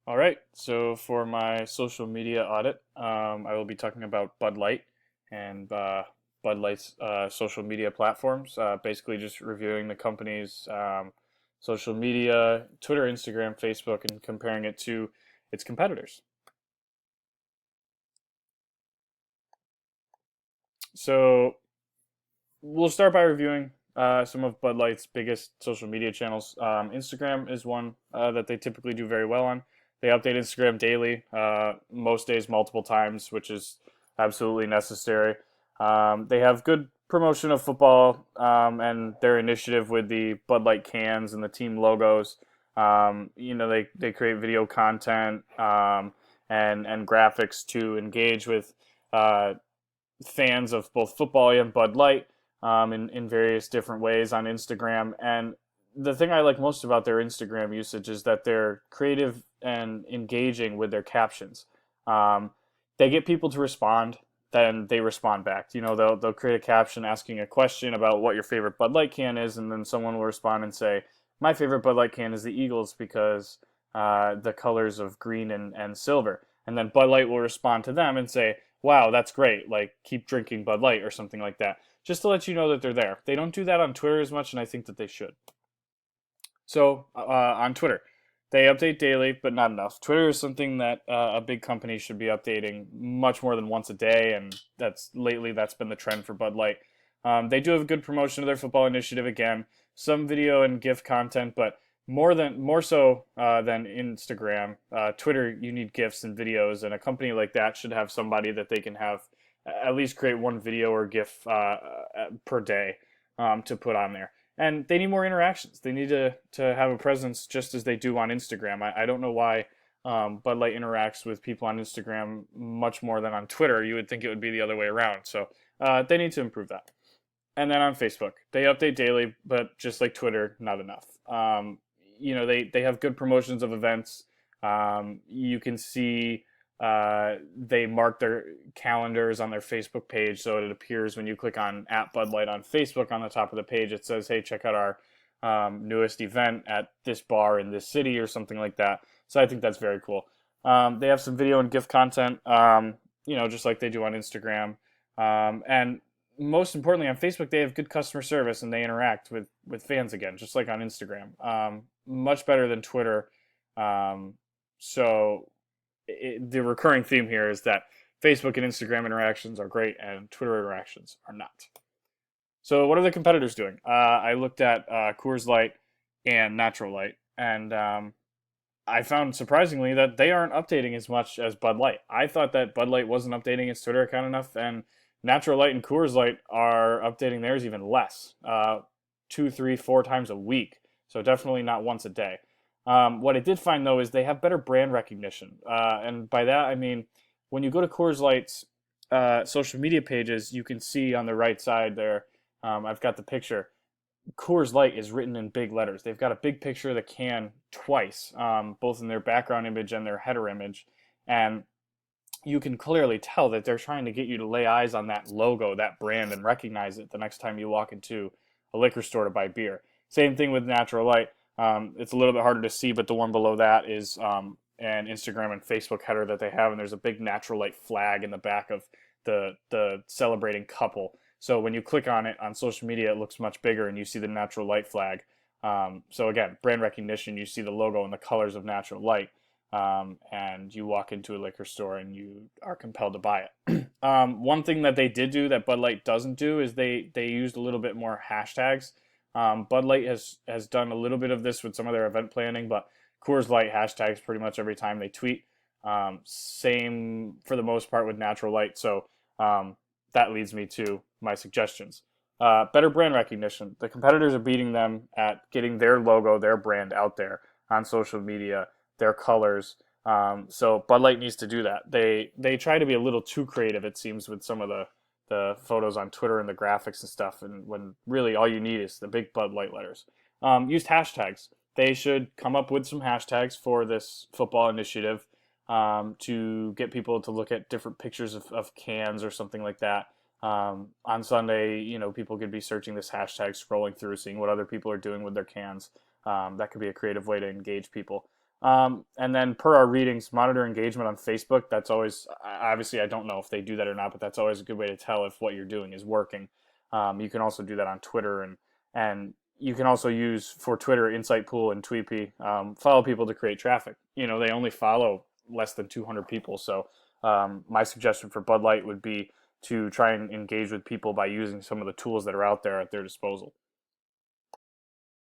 All right, so for my social media audit, I will be talking about Bud Light and Bud Light's social media platforms. Basically, just reviewing the company's social media, Twitter, Instagram, Facebook, and comparing it to its competitors. So we'll start by reviewing some of Bud Light's biggest social media channels. Instagram is one that they typically do very well on. They update Instagram daily, most days multiple times, which is absolutely necessary. They have good promotion of football and their initiative with the Bud Light cans and the team logos. They create video content and graphics to engage with uh, fans of both football and Bud Light in various different ways on Instagram. And the thing I like most about their Instagram usage is that they're creative and engaging with their captions. Um, they get people to respond, then they respond back. They'll create a caption asking a question about what your favorite Bud Light can is, and then someone will respond and say, "My favorite Bud Light can is the Eagles because the colors of green and silver." And then Bud Light will respond to them and say, "Wow, that's great. Like, keep drinking Bud Light," or something like that, just to let you know that they're there. They don't do that on Twitter as much, and I think that they should. So on Twitter, they update daily, but not enough. Twitter is something that a big company should be updating much more than once a day, and that's been the trend for Bud Light. They do have a good promotion of their football initiative again, some video and GIF content, but more so than Instagram. Twitter, you need GIFs and videos, and a company like that should have somebody that they can have at least create one video or GIF per day to put on there. And they need more interactions. They need to have a presence just as they do on Instagram. I don't know why Bud Light interacts with people on Instagram much more than on Twitter. You would think it would be the other way around. So they need to improve that. And then on Facebook, they update daily, but just like Twitter, not enough. They have good promotions of events. You can see they mark their calendars on their Facebook page, so it appears when you click on at Bud Light on Facebook on the top of the page, it says, "Hey, check out our newest event at this bar in this city," or something like that. So I think that's very cool. They have some video and GIF content, just like they do on Instagram. And most importantly, on Facebook, they have good customer service and they interact with fans again, just like on Instagram. Much better than Twitter. So the recurring theme here is that Facebook and Instagram interactions are great and Twitter interactions are not. So what are the competitors doing? I looked at Coors Light and Natural Light, and I found surprisingly that they aren't updating as much as Bud Light. I thought that Bud Light wasn't updating its Twitter account enough, and Natural Light and Coors Light are updating theirs even less, two, three, four times a week. So definitely not once a day. What I did find though is they have better brand recognition, and by that I mean when you go to Coors Light's social media pages, you can see on the right side there. I've got the picture. Coors Light is written in big letters. They've got a big picture of the can twice, both in their background image and their header image, and you can clearly tell that they're trying to get you to lay eyes on that logo, that brand, and recognize it the next time you walk into a liquor store to buy beer. Same thing with Natural Light. It's a little bit harder to see, but the one below that is an Instagram and Facebook header that they have, and there's a big Natural Light flag in the back of the celebrating couple. So when you click on it on social media, it looks much bigger, and you see the Natural Light flag. So again, brand recognition. You see the logo and the colors of Natural Light, and you walk into a liquor store and you are compelled to buy it. One thing that they did do that Bud Light doesn't do is they used a little bit more hashtags. Bud Light has done a little bit of this with some of their event planning, but Coors Light hashtags pretty much every time they tweet. Same for the most part with Natural Light. So that leads me to my suggestions. Better brand recognition. The competitors are beating them at getting their logo, their brand out there on social media, their colors. So Bud Light needs to do that. They try to be a little too creative, it seems, with some of the photos on Twitter and the graphics and stuff, and when really all you need is the big Bud Light letters. Used hashtags. They should come up with some hashtags for this football initiative to get people to look at different pictures of cans or something like that. On Sunday, people could be searching this hashtag, scrolling through, seeing what other people are doing with their cans. That could be a creative way to engage people. And then per our readings, monitor engagement on Facebook. That's always, obviously, I don't know if they do that or not, but that's always a good way to tell if what you're doing is working. You can also do that on Twitter, and you can also use for Twitter Insight Pool and Tweepy. Follow people to create traffic. They only follow less than 200 people. So my suggestion for Bud Light would be to try and engage with people by using some of the tools that are out there at their disposal.